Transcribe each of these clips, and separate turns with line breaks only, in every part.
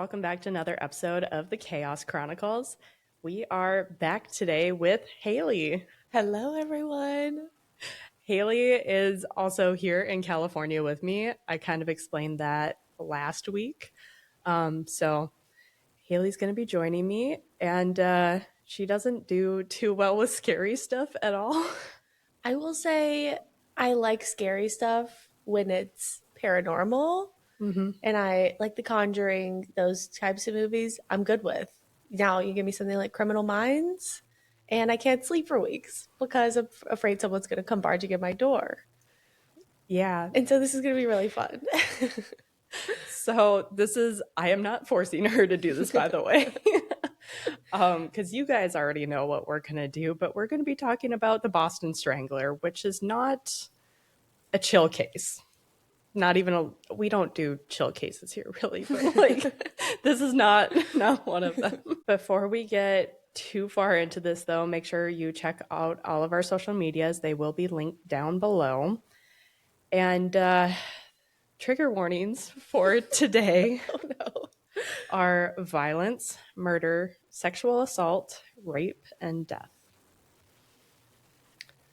welcome back to another episode of the Chaos Chronicles. We are back today with Haley.
Hello, everyone.
Haley is also here in California with me. I kind of explained that last week. So Haley's going to be joining me, and she doesn't do too well with scary stuff at all.
I will say I like scary stuff when it's paranormal, and I like The Conjuring, those types of movies I'm good with. Now you give me something like Criminal Minds, and I can't sleep for weeks because I'm afraid someone's going to come barging in my door.
Yeah.
And so this is going to be really fun.
So I am not forcing her to do this, by the way, because you guys already know what we're going to do, but we're going to be talking about the Boston Strangler, which is not a chill case. Not even we don't do chill cases here, really, but like this is not one of them. Before we get too far into this, though, make sure you check out all of our social medias. They will be linked down below. And trigger warnings for today are violence, murder, sexual assault, rape, and death.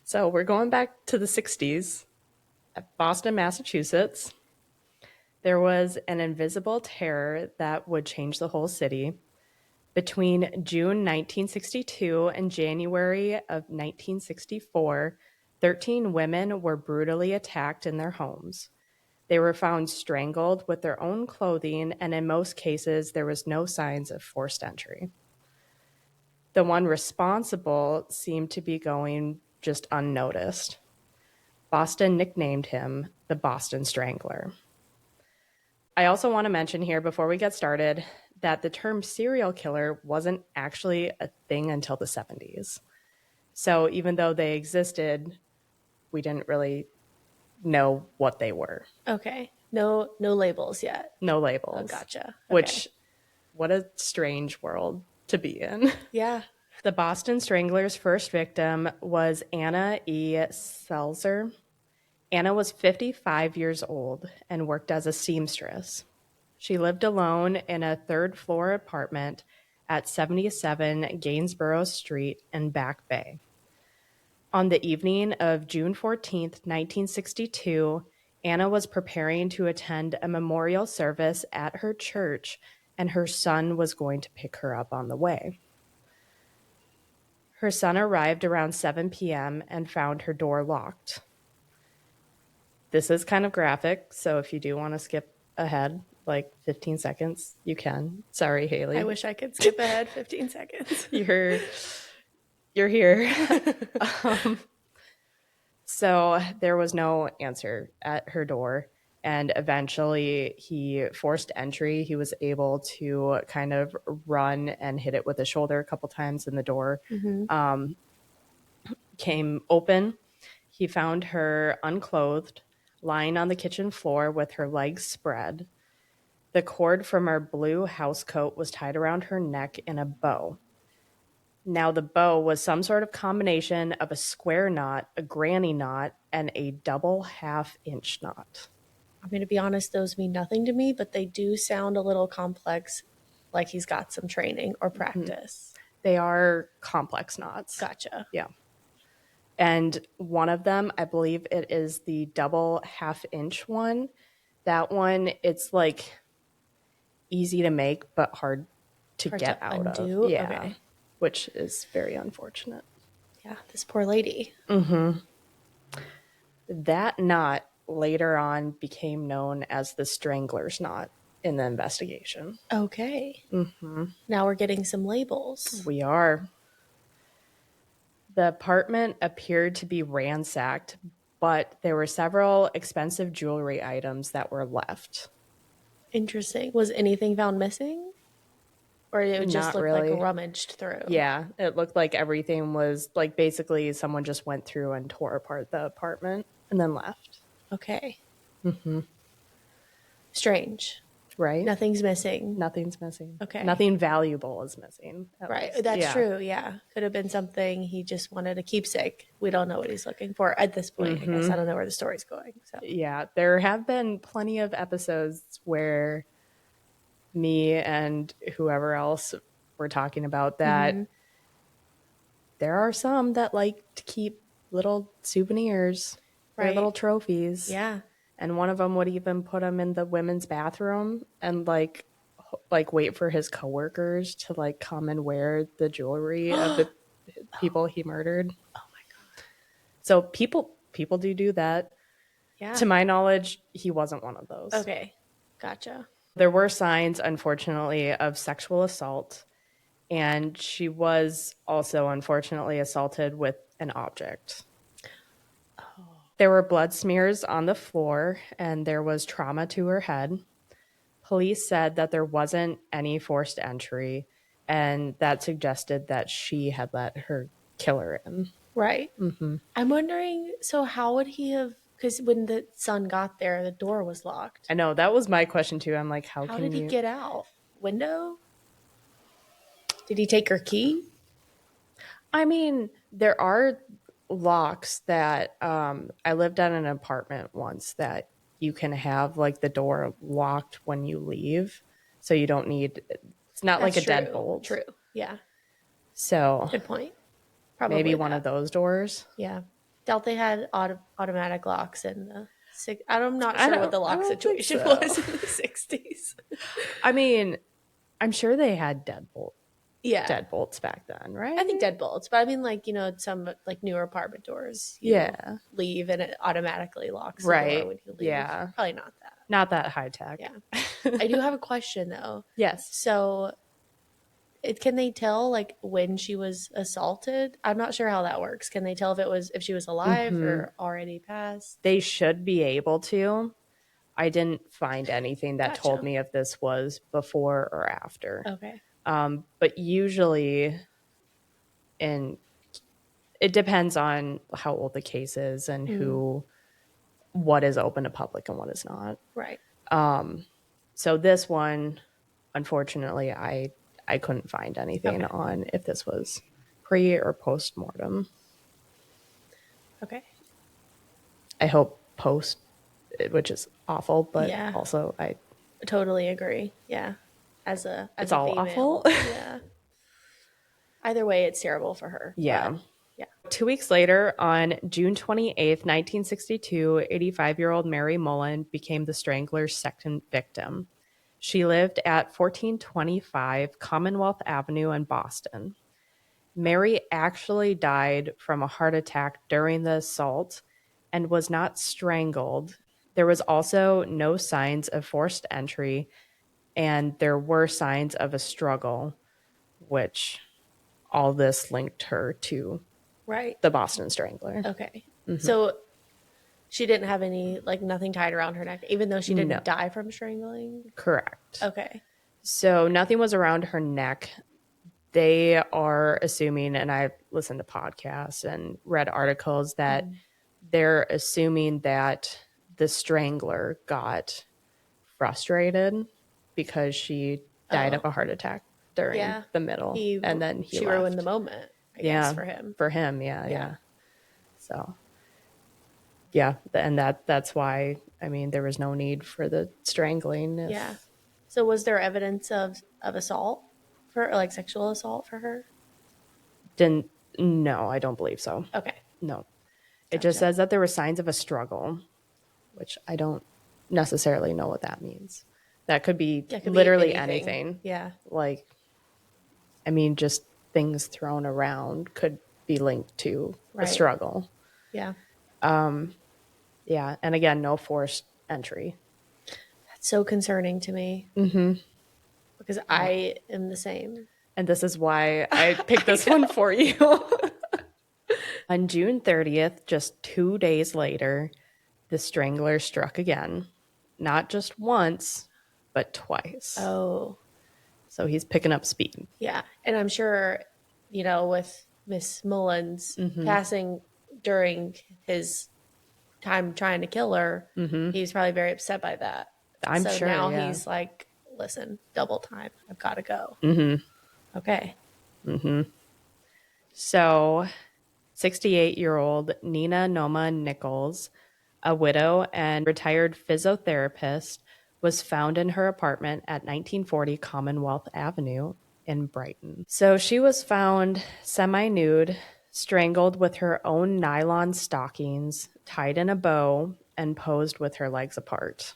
So we're going back to the 60s at Boston, Massachusetts. There was an invisible terror that would change the whole city. Between June 1962 and January of 1964, 13 women were brutally attacked in their homes. They were found strangled with their own clothing, and in most cases, there was no signs of forced entry. The one responsible seemed to be going just unnoticed. Boston nicknamed him the Boston Strangler. I also want to mention here before we get started that the term serial killer wasn't actually a thing until the 70s. So even though they existed, we didn't really know what they were.
Okay. No labels yet.
No labels.
Oh, gotcha. Okay.
Which, what a strange world to be in.
Yeah.
The Boston Strangler's first victim was Anna E. Selzer. Anna was 55 years old and worked as a seamstress. She lived alone in a third-floor apartment at 77 Gainsborough Street in Back Bay. On the evening of June 14th, 1962, Anna was preparing to attend a memorial service at her church, and her son was going to pick her up on the way. Her son arrived around 7 p.m. and found her door locked. This is kind of graphic, so if you do want to skip ahead, like 15 seconds, you can. Sorry, Haley.
I wish I could skip ahead 15 seconds.
You're here. So there was no answer at her door, and eventually he forced entry. He was able to kind of run and hit it with his shoulder a couple times, and the door came open. He found her unclothed, lying on the kitchen floor with her legs spread. The cord from her blue housecoat was tied around her neck in a bow. Now, the bow was some sort of combination of a square knot, a granny knot, and a double half-inch knot.
I'm going to be honest, those mean nothing to me, but they do sound a little complex, like he's got some training or practice.
They are complex knots.
Gotcha.
Yeah. And one of them, I believe it is the double half-inch one. That one, it's like easy to make, but hard to get out
undo?
of. Yeah.
Okay.
Which is very unfortunate.
Yeah, this poor lady.
That knot later on became known as the Strangler's knot in the investigation.
Okay. Now we're getting some labels.
We are. The apartment appeared to be ransacked, but there were several expensive jewelry items that were left.
Interesting. Was anything found missing? Or it just looked like rummaged through?
Yeah, it looked like everything was like basically someone just went through and tore apart the apartment and then left.
Okay. Strange.
Right?
Nothing's missing.
Nothing's missing.
Okay.
Nothing valuable is missing.
Right. That's true. Yeah. Could have been something he just wanted a keepsake. We don't know what he's looking for at this point. I guess I don't know where the story's going. So
yeah, there have been plenty of episodes where me and whoever else were talking about that there are some that like to keep little souvenirs, their little
Right.
trophies.
Yeah.
And one of them would even put them in the women's bathroom and like wait for his coworkers to like come and wear the jewelry of the people he murdered.
Oh my God.
So people do that.
Yeah.
To my knowledge, he wasn't one of those.
Okay. Gotcha.
There were signs, unfortunately, of sexual assault, and she was also unfortunately assaulted with an object. There were blood smears on the floor, and there was trauma to her head. Police said that there wasn't any forced entry, and that suggested that she had let her killer in.
Right. I'm wondering, so how would he have, because when the son got there, the door was locked.
I know that was my question too. I'm like, how
How
can
did he
you?
get out? Window? Did he take her key?
I mean, there are locks that I lived at an apartment once that you can have like the door locked when you leave, so you don't need. It's not like
That's
a
true.
deadbolt.
True. Yeah.
So
Good point.
maybe
Probably
one of
that.
those doors.
Yeah. Doubt they had automatic locks in the six. I'm not
I
sure what
don't.
the
I
lock
don't think
situation
so.
was in the 60s.
I mean, I'm sure they had
Yeah.
deadbolts back then, right?
I think deadbolts, but I mean, like, some like newer apartment doors, you
Yeah.
leave and it automatically locks the door
Right.
when you leave.
Yeah.
Probably not that.
Not that high tech.
Yeah. I do have a question though.
Yes.
So, can they tell like when she was assaulted? I'm not sure how that works. Can they tell if she was alive or already passed?
They should be able to. I didn't find anything that told
Gotcha.
me if this was before or after.
Okay.
But usually, in it depends on how old the case is and what is open to public and what is not.
Right.
So this one, unfortunately, I couldn't find anything
Okay.
on if this was pre or post mortem.
Okay.
I hope post, which is awful, but
Yeah.
also I
Totally agree. Yeah. As
it's
a
all
female.
awful.
Yeah. Either way, it's terrible for her.
Yeah.
But, yeah.
2 weeks later, on June 28th, 1962, 85-year-old Mary Mullen became the Strangler's second victim. She lived at 1425 Commonwealth Avenue in Boston. Mary actually died from a heart attack during the assault and was not strangled. There was also no signs of forced entry, and there were signs of a struggle, which all this linked her to
Right.
the Boston Strangler.
Okay. So she didn't have nothing tied around her neck, even though she didn't
No.
die from strangling?
Correct.
Okay.
So nothing was around her neck. They are assuming, and I've listened to podcasts and read articles that they're assuming that the Strangler got frustrated because she died of a heart attack during the middle, and then
she
left.
ruined the moment, I guess, for him.
For him, yeah. So, yeah, and that's why, I mean, there was no need for the strangling.
Yeah. So was there evidence of assault for, like, sexual assault for her?
No, I don't believe so.
Okay.
No. It just says that there were signs of a struggle, which I don't necessarily know what that means. That could be literally anything.
Yeah.
Like, I mean, just things thrown around could be linked to a struggle.
Yeah.
Yeah. And again, no forced entry.
That's so concerning to me. Mm-hmm. Because I am the same.
And this is why I picked this one for you. On June 30th, just 2 days later, the Strangler struck again. Not just once, but twice.
Oh.
So he's picking up speed.
Yeah. And I'm sure, with Miss Mullins passing during his time trying to kill her, he was probably very upset by that.
I'm sure.
Now he's like, listen, double time. I've got to go. Mm-hmm. Okay.
So 68-year-old Nina Noma Nichols, a widow and retired physiotherapist, was found in her apartment at 1940 Commonwealth Avenue in Brighton. So she was found semi-nude, strangled with her own nylon stockings, tied in a bow, and posed with her legs apart.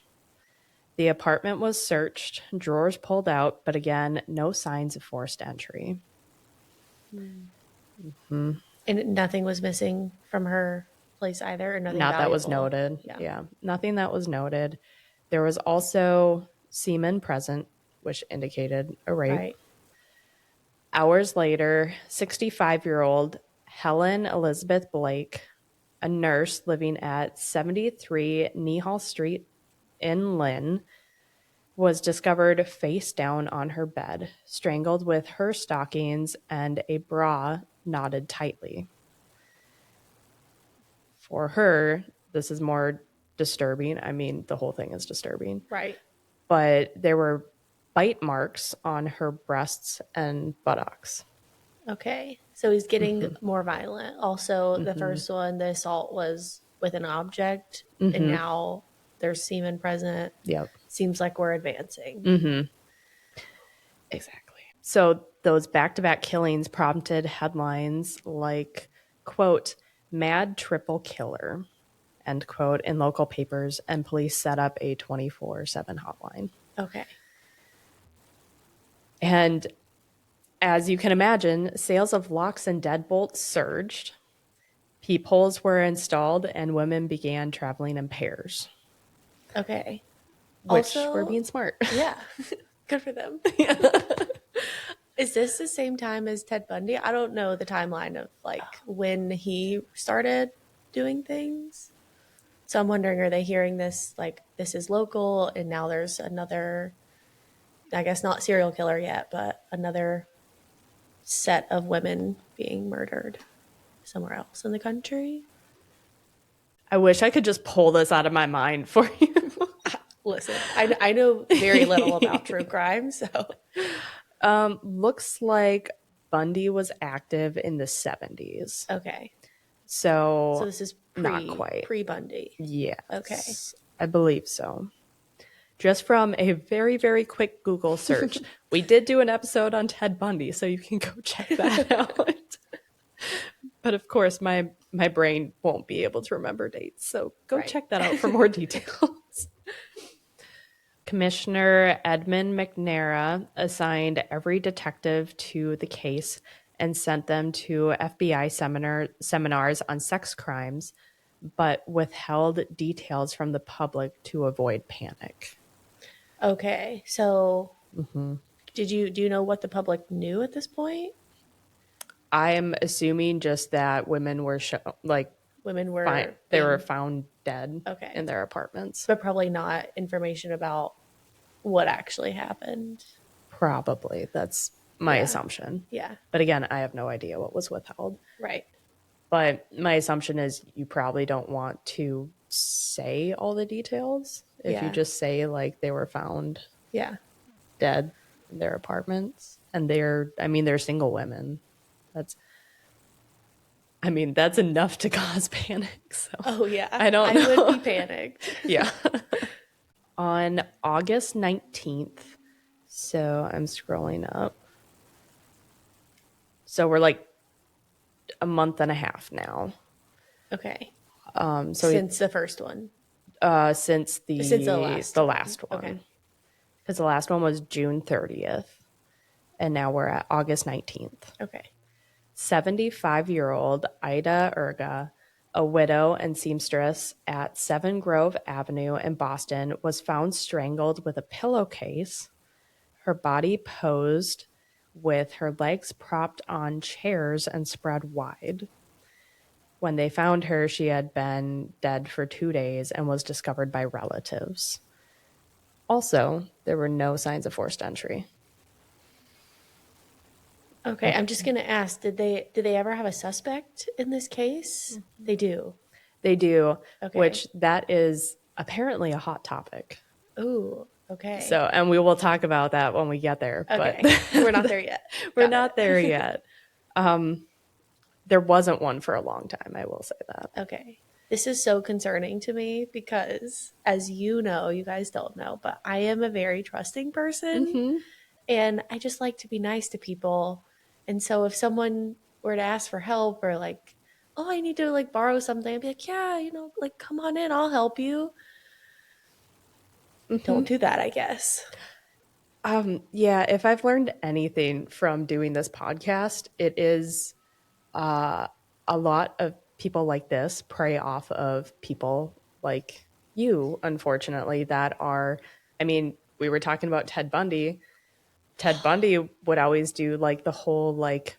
The apartment was searched, drawers pulled out, but again, no signs of forced entry.
And nothing was missing from her place either, or nothing
Not that was
valuable?
noted. Yeah, nothing that was noted. There was also semen present, which indicated a rape.
Right.
Hours later, 65-year-old Helen Elizabeth Blake, a nurse living at 73 Nehall Street in Lynn, was discovered face down on her bed, strangled with her stockings and a bra knotted tightly. For her, this is more disturbing. I mean, the whole thing is disturbing.
Right.
But there were bite marks on her breasts and buttocks.
Okay. So he's getting more violent. Also, the first one, the assault was with an object, and now there's semen present.
Yep.
Seems like we're advancing.
Exactly. So those back-to-back killings prompted headlines like, quote, "Mad triple killer," end quote, in local papers, and police set up a 24/7 hotline.
Okay.
And as you can imagine, sales of locks and deadbolts surged. Peepholes were installed, and women began traveling in pairs,
Okay.
which
Also,
were being smart.
yeah. Good for them. Is this the same time as Ted Bundy? I don't know the timeline of like when he started doing things. So I'm wondering, are they hearing this like this is local and now there's another, I guess not serial killer yet, but another set of women being murdered somewhere else in the country?
I wish I could just pull this out of my mind for you.
Listen, I know very little about true crime, so
Looks like Bundy was active in the 70s.
okay.
So
So this is
not quite.
pre-Bundy.
Yes.
Okay.
I believe so. Just from a very, very quick Google search. We did do an episode on Ted Bundy, so you can go check that out. But of course, my brain won't be able to remember dates, so go
Right.
check that out for more details. Commissioner Edmund McNamara assigned every detective to the case and sent them to FBI seminars on sex crimes, but withheld details from the public to avoid panic.
Okay. So do you know what the public knew at this point?
I'm assuming just that women were
Women were
they were
being-
found dead
Okay.
in their apartments.
but probably not information about what actually happened.
Probably. That's my
Yeah.
assumption.
Yeah.
But again, I have no idea what was withheld.
Right.
But my assumption is you probably don't want to say all the details. If you
Yeah.
just say like they were found
Yeah.
dead in their apartments and they're single women. That's enough to cause panic. So
Oh yeah.
I don't know.
would be panicked.
Yeah. On August 19th, so I'm scrolling up. So we're like a month and a half now.
Okay.
So
Since the first one.
since the last one.
Okay.
Because the last one was June 30th, and now we're at August 19th.
Okay.
75-year-old Ida Erga, a widow and seamstress at 7 Grove Avenue in Boston, was found strangled with a pillowcase, her body posed with her legs propped on chairs and spread wide. When they found her, she had been dead for 2 days and was discovered by relatives. Also, there were no signs of forced entry.
Okay. I'm just gonna ask, did they ever have a suspect in this case? They do.
They do,
Okay.
which that is apparently a hot topic.
Ooh. Okay.
So, and we will talk about that when we get there.
okay.
But
We're not there yet.
we're
Got
not
it.
there yet. There wasn't one for a long time, I will say that.
Okay. This is so concerning to me because, as you know, you guys don't know, but I am a very trusting person
Mm-hmm.
and I just like to be nice to people. And so if someone were to ask for help or like, oh, I need to like borrow something, I'd be like, yeah, like come on in, I'll help you.
Mm-hmm.
Don't do that, I guess.
Yeah, if I've learned anything from doing this podcast, it is uh, a lot of people like this prey off of people like you, unfortunately, that are, I mean, we were talking about Ted Bundy. Ted Bundy would always do like the whole, like,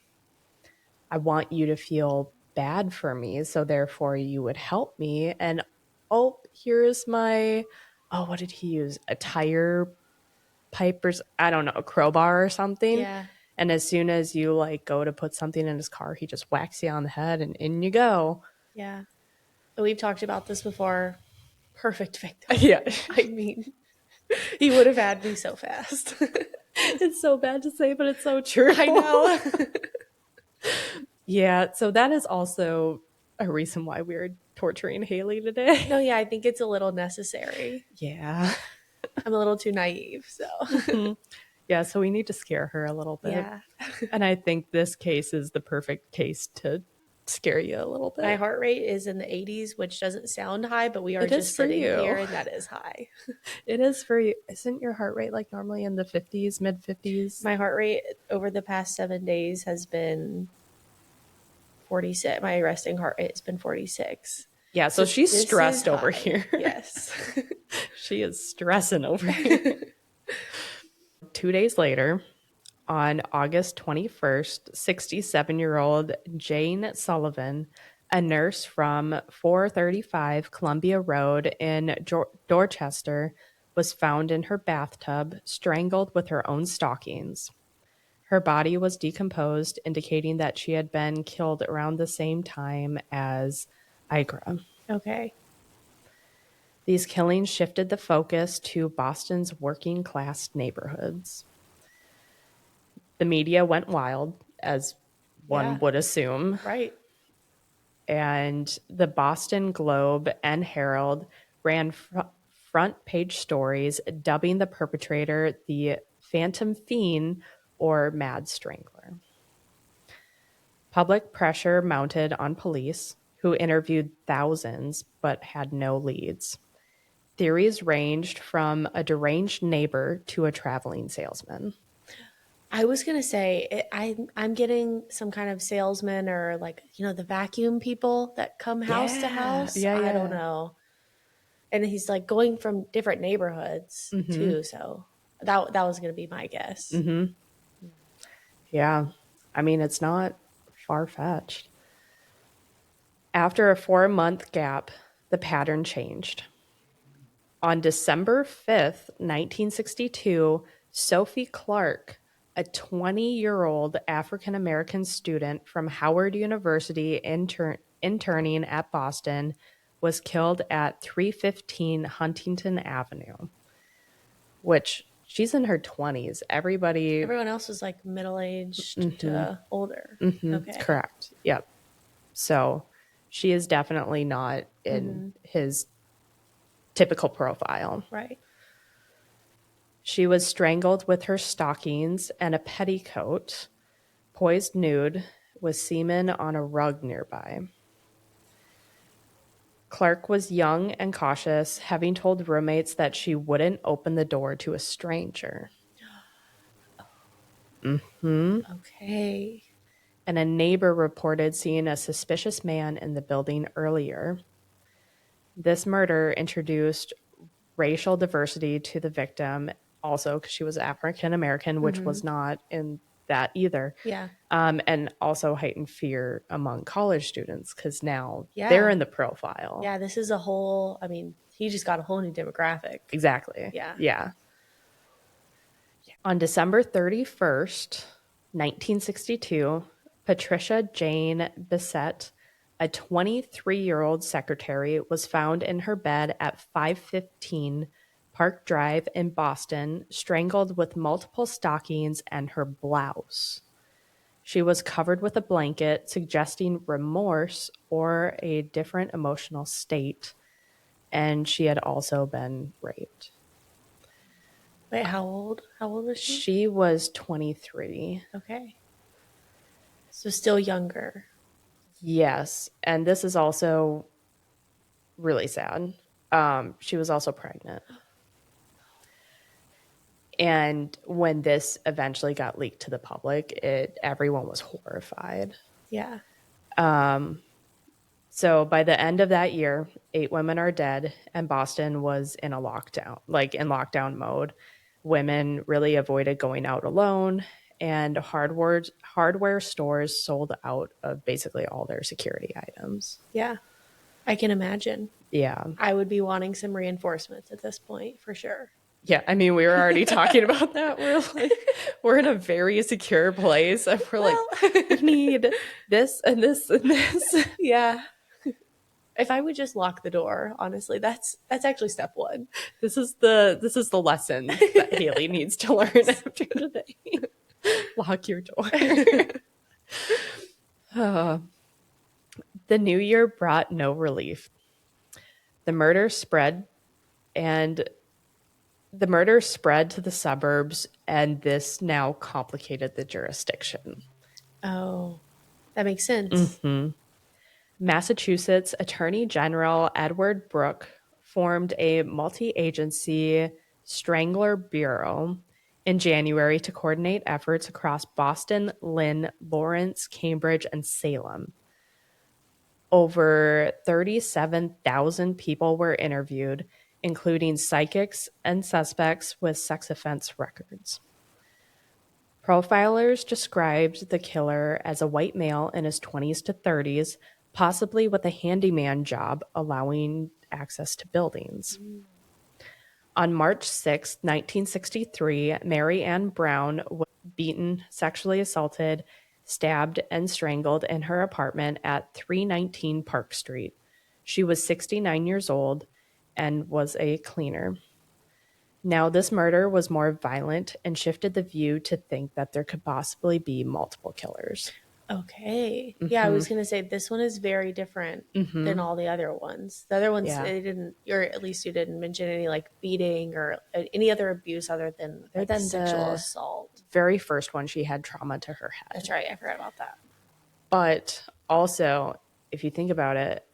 I want you to feel bad for me, so therefore you would help me. And oh, here's my, oh, what did he use? A tire pipe or I don't know, a crowbar or something.
Yeah,
And as soon as you like go to put something in his car, he just whacks you on the head and in you go.
yeah. We've talked about this before. Perfect victim.
Yeah.
I mean, he would have had me so fast.
It's so bad to say, but it's so true.
I know.
Yeah. So that is also a reason why we're torturing Haley today.
No, yeah, I think it's a little necessary.
Yeah.
I'm a little too naive, so
Mhm. Yeah. So we need to scare her a little bit.
yeah.
And I think this case is the perfect case to scare you a little
My
bit.
heart rate is in the 80s, which doesn't sound high, but we are
It is
just
for
sitting
you.
here and that is high.
It is for you. Isn't your heart rate like normally in the 50s, mid 50s?
My heart rate over the past 7 days has been 46. My resting heart rate has been 46.
Yeah, so she's
this
stressed
is
over
high.
here.
Yes.
She is stressing over here. 2 days later, on August 21st, 67-year-old Jane Sullivan, a nurse from 435 Columbia Road in Dorchester, was found in her bathtub, strangled with her own stockings. Her body was decomposed, indicating that she had been killed around the same time as Igra.
Okay.
These killings shifted the focus to Boston's working class neighborhoods. The media went wild, as one
Yeah.
would assume,
Right.
and the Boston Globe and Herald ran front page stories dubbing the perpetrator the Phantom Fiend or Mad Strangler. Public pressure mounted on police, who interviewed thousands but had no leads. Theories ranged from a deranged neighbor to a traveling salesman.
I was gonna say I'm getting some kind of salesman or like the vacuum people that come house to
Yeah,
house.
yeah,
I don't
yeah.
know, and he's like going from different neighborhoods
Mm-hmm.
too. So that was gonna be my guess.
Mm-hmm. Yeah. I mean, it's not far fetched. After a 4-month gap, the pattern changed. On December 5th, 1962, Sophie Clark, a 20-year-old African American student from Howard University interning at Boston, was killed at 315 Huntington Avenue, which she's in her 20s. Everybody,
Everyone else was like middle aged to older. Okay.
correct. Yep. So she is definitely not in
Mm-hmm.
his typical profile.
Right.
She was strangled with her stockings and a petticoat, poised nude, with semen on a rug nearby. Clark was young and cautious, having told roommates that she wouldn't open the door to a stranger.
Okay.
And a neighbor reported seeing a suspicious man in the building earlier. This murder introduced racial diversity to the victim, also because she was African American, which
Mm-hmm.
was not in that either.
Yeah.
And also heightened fear among college students because now they're
Yeah.
in the profile.
Yeah. This is a whole. I mean, he just got a whole new demographic.
Exactly.
Yeah.
Yeah. On December 31st, 1962, Patricia Jane Bissett, a 23-year-old secretary, was found in her bed at 515 Park Drive in Boston, strangled with multiple stockings and her blouse. She was covered with a blanket, suggesting remorse or a different emotional state, and she had also been raped.
Wait, how old? How old was she?
She was 23.
Okay. So still younger.
Yes, and this is also really sad. She was also pregnant. And when this eventually got leaked to the public, everyone was horrified.
Yeah.
So by the end of that year, 8 women are dead, and Boston was in a lockdown, like in lockdown mode. Women really avoided going out alone, and hardware stores sold out of basically all their security items.
Yeah. I can imagine.
Yeah.
I would be wanting some reinforcements at this point for sure.
Yeah, I mean, we were already talking about that. We're like, we're in a very secure place, and we're like, we need this and this and this.
Yeah. If I would just lock the door, honestly, that's actually step one.
This is the lesson that Haley needs to learn after today. Lock your door. The new year brought no relief. The murder spread, and the murder spread to the suburbs, and this now complicated the jurisdiction.
Oh, that makes sense.
Massachusetts Attorney General Edward Brooke formed a multi-agency Strangler Bureau in January to coordinate efforts across Boston, Lynn, Lawrence, Cambridge, and Salem. Over 37,000 people were interviewed, including psychics and suspects with sex offense records. Profilers described the killer as a white male in his 20s to 30s, possibly with a handyman job allowing access to buildings. On March 6, 1963, Mary Ann Brown was beaten, sexually assaulted, stabbed, and strangled in her apartment at 319 Park Street. She was 69 years old and was a cleaner. Now, this murder was more violent and shifted the view to think that there could possibly be multiple killers.
Okay. Yeah, I was going to say this one is very different than all the other ones. The other ones, they didn't, or at least you didn't mention any like beating or any other abuse other than sexual assault.
Very first one, she had trauma to her head.
That's right. I forgot about that.
But also, if you think about it,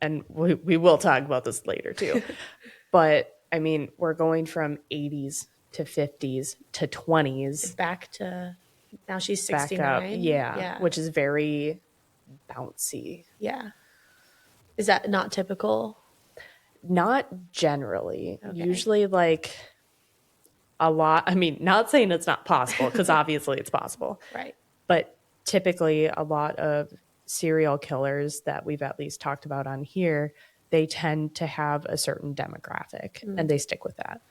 and we will talk about this later too, but I mean, we're going from 80s to 50s to 20s.
Back to... Now she's 69.
Back up, yeah, which is very bouncy.
Yeah. Is that not typical?
Not generally. Okay. Usually, like, a lot. I mean, not saying it's not possible, because obviously it's possible.
Right.
But typically, a lot of serial killers that we've at least talked about on here, they tend to have a certain demographic, and they stick with that.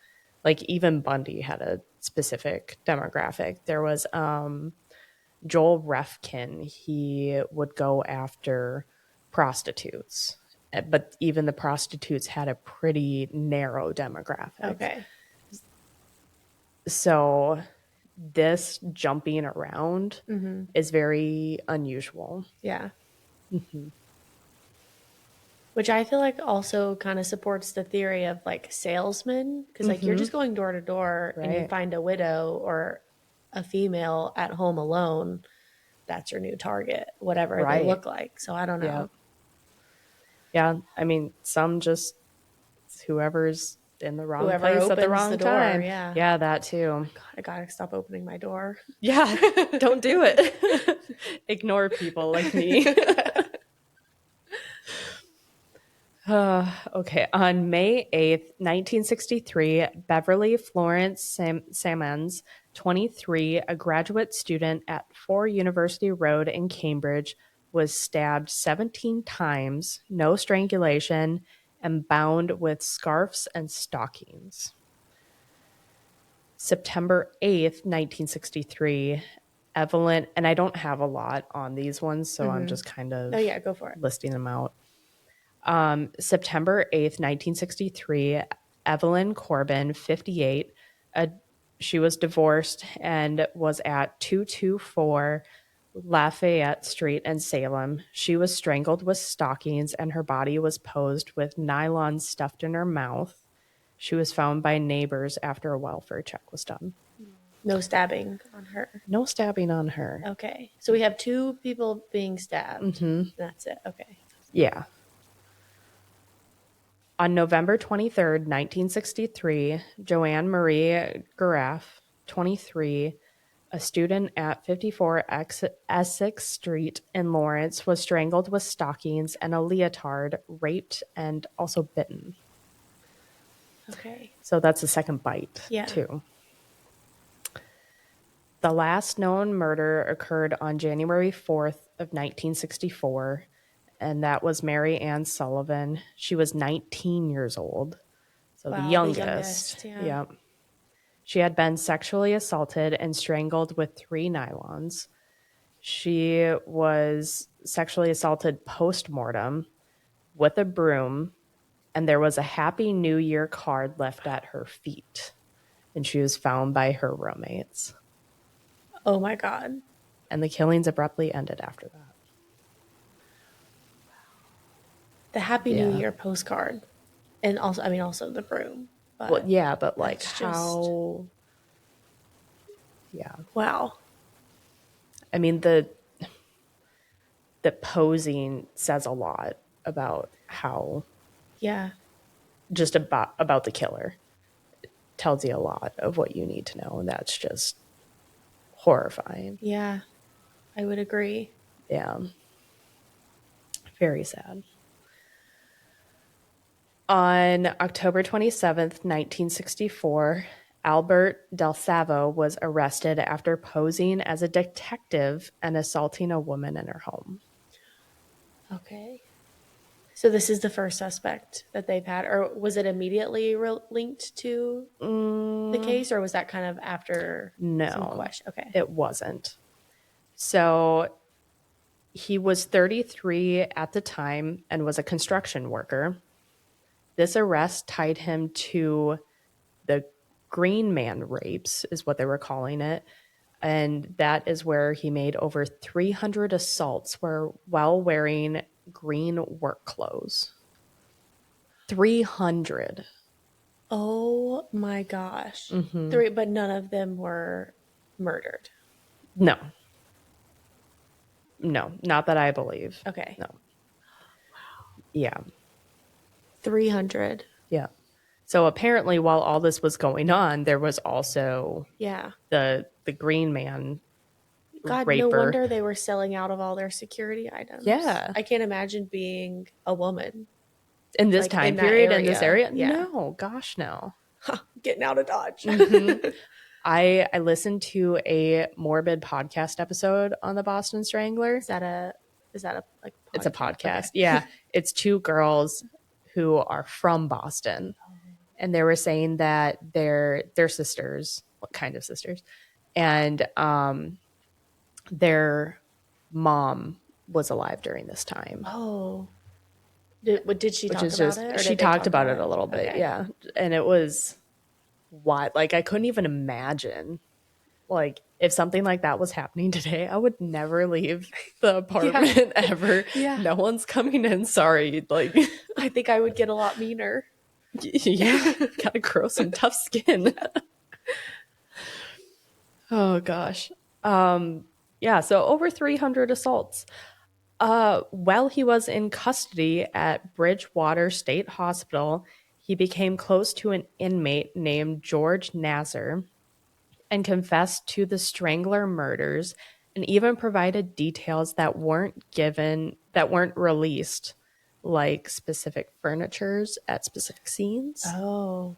Like, even Bundy had a specific demographic. There was Joel Refkin. He would go after prostitutes, but even the prostitutes had a pretty narrow demographic.
Okay.
So this jumping around is very unusual.
Yeah. Which I feel like also kind of supports the theory of like salesmen, because like you're just going door to door and you find a widow or a female at home alone, that's your new target, whatever they look like. So I don't know.
Yeah. I mean, some just whoever's in the wrong
Whoever
place at the
opens
wrong
the door,
time.
yeah.
Yeah, that too.
God, I gotta stop opening my door.
Yeah, don't do it. Ignore people like me. Okay, on May 8th, 1963, Beverly Florence Sammons, 23, a graduate student at 4 University Road in Cambridge, was stabbed 17 times, no strangulation, and bound with scarves and stockings. September 8th, 1963, Evelyn, and I don't have a lot on these ones, so I'm just kind of
go for it.
Listing them out. September 8th, 1963, Evelyn Corbin, 58, she was divorced and was at 224 Lafayette Street in Salem. She was strangled with stockings and her body was posed with nylon stuffed in her mouth. She was found by neighbors after a welfare check was done.
No stabbing on her.
No stabbing on her.
Okay. So we have 2 people being stabbed. That's it. Okay.
Yeah. On November 23rd, 1963, Joanne Marie Garaff, 23, a student at 54 Essex Street in Lawrence, was strangled with stockings and a leotard, raped, and also bitten.
Okay.
So that's the second bite, too. The last known murder occurred on January 4th of 1964, and that was Mary Ann Sullivan. She was 19 years old, so the youngest.
Yeah.
She had been sexually assaulted and strangled with 3 nylons. She was sexually assaulted post-mortem with a broom, and there was a Happy New Year card left at her feet, and she was found by her roommates.
Oh my God.
And the killings abruptly ended after that.
The Happy New Year postcard. And also, I mean, also the broom.
But well, yeah, but like how... Yeah.
Wow.
I mean, the posing says a lot about how...
Yeah.
Just about the killer. It tells you a lot of what you need to know, and that's just horrifying.
Yeah, I would agree.
Yeah. Very sad. On October 27th, 1964, Albert DeSalvo was arrested after posing as a detective and assaulting a woman in her home.
Okay. So this is the first suspect that they've had, or was it immediately linked to the case, or was that kind of after?
No,
question? Okay,
it wasn't. So he was 33 at the time and was a construction worker. This arrest tied him to the Green Man rapes, is what they were calling it. And that is where he made over 300 assaults while wearing green work clothes. 300.
Oh my gosh. 3, but none of them were murdered.
No, not that I believe.
Okay.
No. Wow. Yeah.
300.
Yeah. So apparently while all this was going on, there was also the Green Man
God,
raper.
No wonder they were selling out of all their security items.
Yeah.
I can't imagine being a woman.
In this time period, in this area?
Yeah.
No, gosh, no.
Getting out of Dodge.
I listened to a morbid podcast episode on the Boston Strangler.
Is that a like podcast?
It's a podcast.
Okay.
Yeah. It's 2 girls who are from Boston. And they were saying that they're sisters. What kind of sisters? And their mom was alive during this time.
Oh. Did she talk about it?
She talked about it a little bit, yeah. And it was wild. Like, I couldn't even imagine. Like, if something like that was happening today, I would never leave the apartment ever. Yeah. No one's coming in. Sorry. Like,
I think I would get a lot meaner.
Yeah. Gotta grow some tough skin. Oh, gosh. Yeah, so over 300 assaults. While he was in custody at Bridgewater State Hospital, he became close to an inmate named George Nasser and confessed to the Strangler murders and even provided details that weren't released, like specific furnitures at specific scenes.
Oh.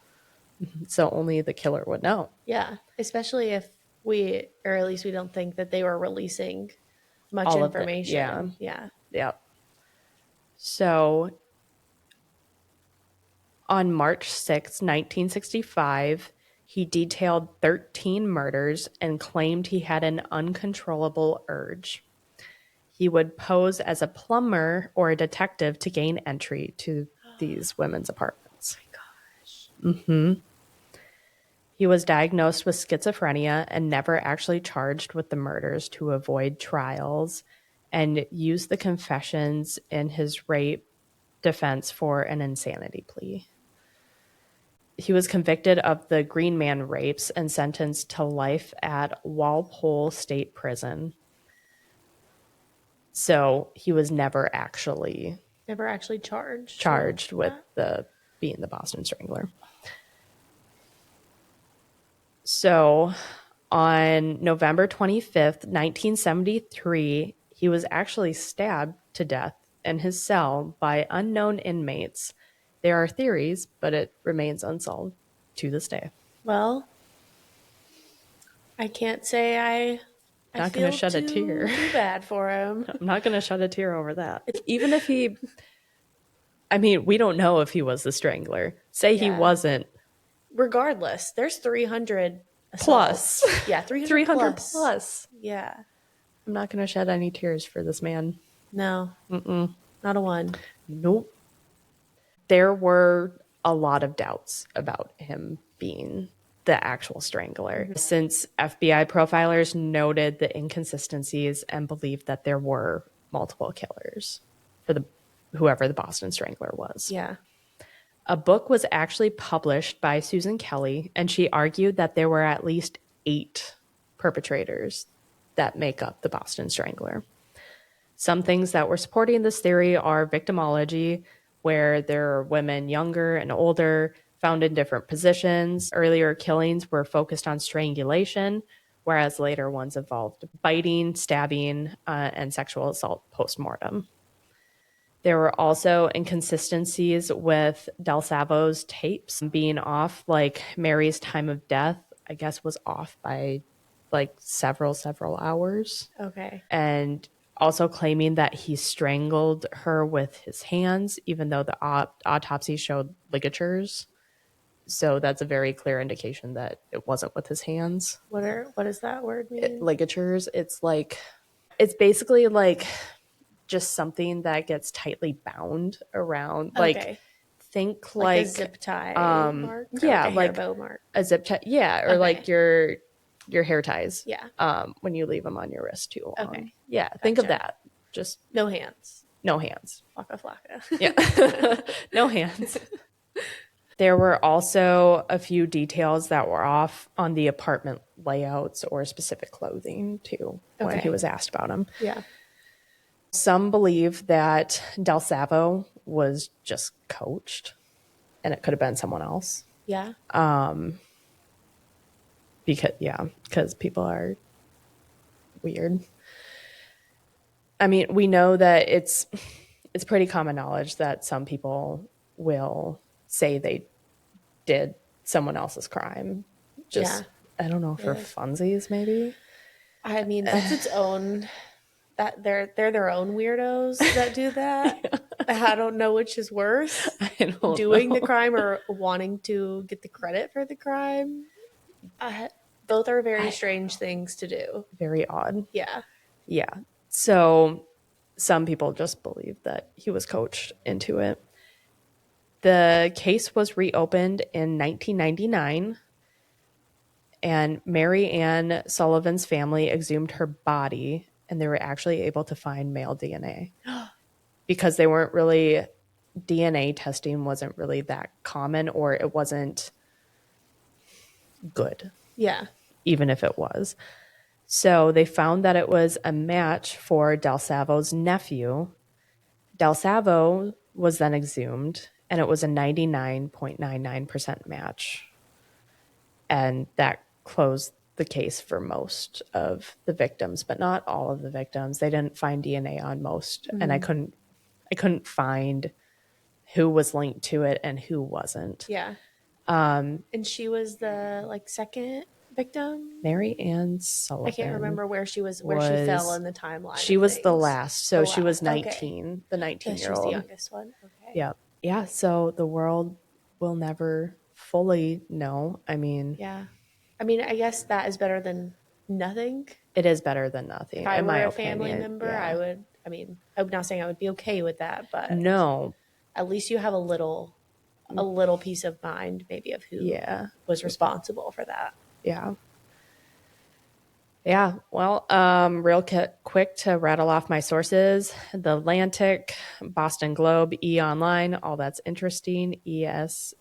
So only the killer would know.
Yeah, especially if or at least we don't think that they were releasing much information.
Yeah. So on March 6, 1965, he detailed 13 murders and claimed he had an uncontrollable urge. He would pose as a plumber or a detective to gain entry to these women's apartments.
Oh my gosh.
He was diagnosed with schizophrenia and never actually charged with the murders to avoid trials, and used the confessions in his rape defense for an insanity plea. He was convicted of the Green Man rapes and sentenced to life at Walpole State Prison. So he was never actually
charged
with being the Boston Strangler. So on November 25th, 1973, he was actually stabbed to death in his cell by unknown inmates. There are theories, but it remains unsolved to this day.
Well, I can't say I
Not going to shed a tear.
Too bad for him.
I'm not going to shed a tear over that. Even if he, I mean, we don't know if he was the strangler. Say he wasn't.
Regardless, there's 300 assaults.
Plus.
Yeah, 300
plus.
Yeah.
I'm not going to shed any tears for this man.
No. Not a one.
Nope. There were a lot of doubts about him being the actual strangler, since FBI profilers noted the inconsistencies and believed that there were multiple killers for whoever the Boston Strangler was.
Yeah.
A book was actually published by Susan Kelly, and she argued that there were at least 8 perpetrators that make up the Boston Strangler. Some things that were supporting this theory are victimology, where there are women younger and older found in different positions. Earlier killings were focused on strangulation, whereas later ones involved biting, stabbing, and sexual assault post-mortem. There were also inconsistencies with DeSalvo's tapes being off, like Mary's time of death, I guess, was off by like several hours.
Okay.
And also claiming that he strangled her with his hands, even though the autopsy showed ligatures. So that's a very clear indication that it wasn't with his hands.
What does that word mean?
Ligatures. It's basically like just something that gets tightly bound around. Like, think like
a zip tie mark?
Yeah,
like a hair bow mark.
A zip tie. Yeah, or like your hair ties.
Yeah.
When you leave them on your wrist too long.
Okay.
Yeah, think of that. Just
no hands.
No hands.
Flocka.
Yeah. No hands. There were also a few details that were off on the apartment layouts or specific clothing too, when he was asked about them.
Yeah.
Some believe that DeSalvo was just coached and it could have been someone else.
Yeah.
Because people are weird. I mean, we know that it's pretty common knowledge that some people will say they did someone else's crime. Just, I don't know, for funsies maybe.
I mean, that's its own, that they're their own weirdos that do that. I don't know which is worse. Doing the crime or wanting to get the credit for the crime. Both are very strange things to do.
Very odd.
Yeah.
Yeah. So some people just believe that he was coached into it. The case was reopened in 1999, and Mary Ann Sullivan's family exhumed her body, and they were actually able to find male DNA. Because they weren't really, DNA testing wasn't really that common, or it wasn't good.
Yeah.
Even if it was. So they found that it was a match for DeSalvo's nephew. DeSalvo was then exhumed, and it was a 99.99% match. And that closed the case for most of the victims, but not all of the victims. They didn't find DNA on most, and I couldn't find who was linked to it and who wasn't.
Yeah. And she was the second victim.
Mary Ann Sullivan.
I can't remember where she fell in the timeline.
She was the last, so she was 19, the 19-year-old.
She was the youngest one. Okay.
Yeah. Yeah, so the world will never fully know. I mean,
yeah. I mean, I guess that is better than nothing.
It is better than nothing.
If I were a family member, I'm not saying I would be okay with that, but
no.
At least you have a little a little peace of mind maybe of who was responsible for that.
Yeah. Yeah. Well, real quick to rattle off my sources: The Atlantic, Boston Globe, E Online, all that's interesting, EBSCO,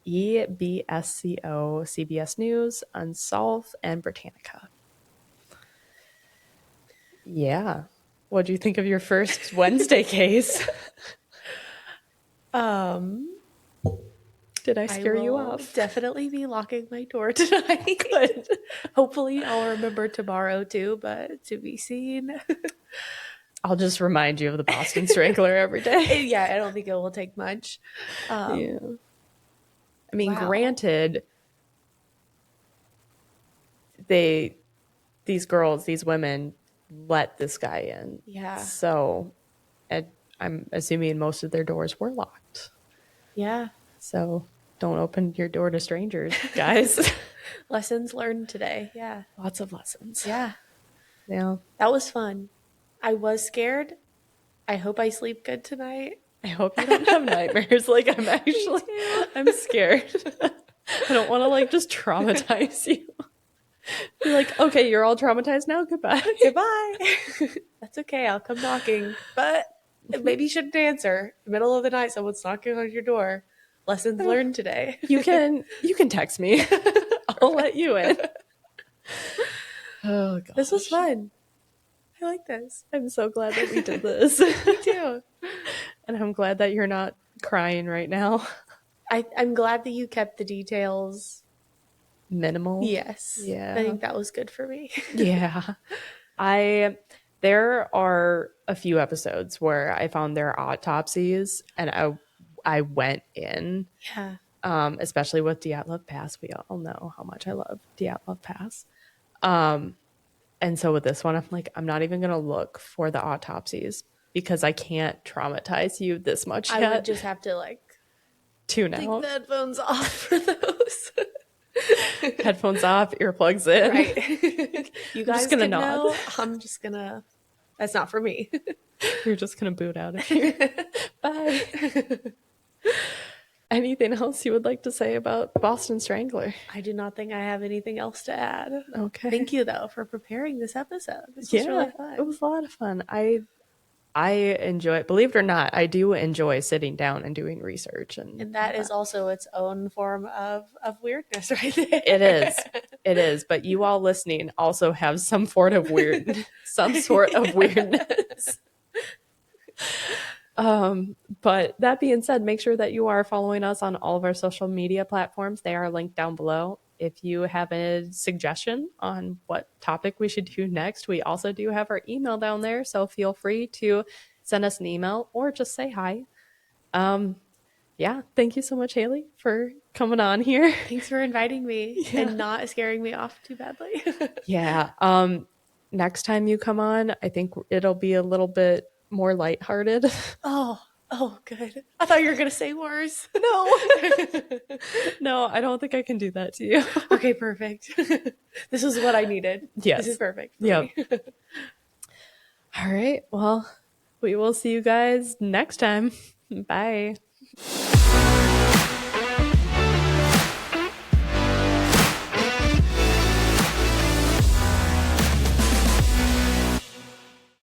CBS News, Unsolved, and Britannica. Yeah. What do you think of your first Wednesday case? Did I scare you off?
Definitely be locking my door tonight. Good. Hopefully I'll remember tomorrow too, but to be seen.
I'll just remind you of the Boston Strangler every day.
Yeah, I don't think it will take much.
Yeah. I mean, granted, these women let this guy in.
Yeah.
So I'm assuming most of their doors were locked.
Yeah.
So don't open your door to strangers, guys.
Lessons learned today. Yeah.
Lots of lessons.
Yeah.
Yeah.
That was fun. I was scared. I hope I sleep good tonight.
I hope you don't have nightmares. Like, I'm scared. I don't want to like just traumatize you. You're like, okay, you're all traumatized now. Goodbye.
Goodbye. That's okay. I'll come knocking. But maybe you shouldn't answer. Middle of the night, someone's knocking on your door. Lessons learned today.
You can text me. I'll let you in. Oh god.
This was fun. I like this.
I'm so glad that we did this.
Me too.
And I'm glad that you're not crying right now.
I'm glad that you kept the details
minimal.
Yes.
Yeah.
I think that was good for me.
Yeah. There are a few episodes where I found their autopsies and I went in.
Yeah.
Especially with Dyatlov Pass. We all know how much I love Dyatlov Pass. And so with this one, I'm like, I'm not even going to look for the autopsies because I can't traumatize you this much yet.
I would just have to like
tune
take
out.
the headphones off for those.
Headphones off, earplugs in.
Right. You guys
just gonna
can
nod.
know. I'm just gonna. That's not for me.
You're just gonna boot out of here. Bye. Anything else you would like to say about Boston Strangler?
I do not think I have anything else to add.
Okay.
Thank you though for preparing this episode. This was really fun.
It was a lot of fun. I enjoy it. Believe it or not, I do enjoy sitting down and doing research,
and that is also its own form of weirdness, right there.
It is. But you all listening also have some sort of weirdness. But that being said, make sure that you are following us on all of our social media platforms. They are linked down below. If you have a suggestion on what topic we should do next, we also do have our email down there. So feel free to send us an email or just say hi. Yeah. Thank you so much, Haley, for coming on here.
Thanks for inviting me and not scaring me off too badly.
Yeah. Next time you come on, I think it'll be a little bit more lighthearted.
Oh, good. I thought you were going to say worse.
No. No, I don't think I can do that to you.
Okay, perfect. This is what I needed.
Yes.
This is perfect.
Yep. All right. Well, we will see you guys next time. Bye.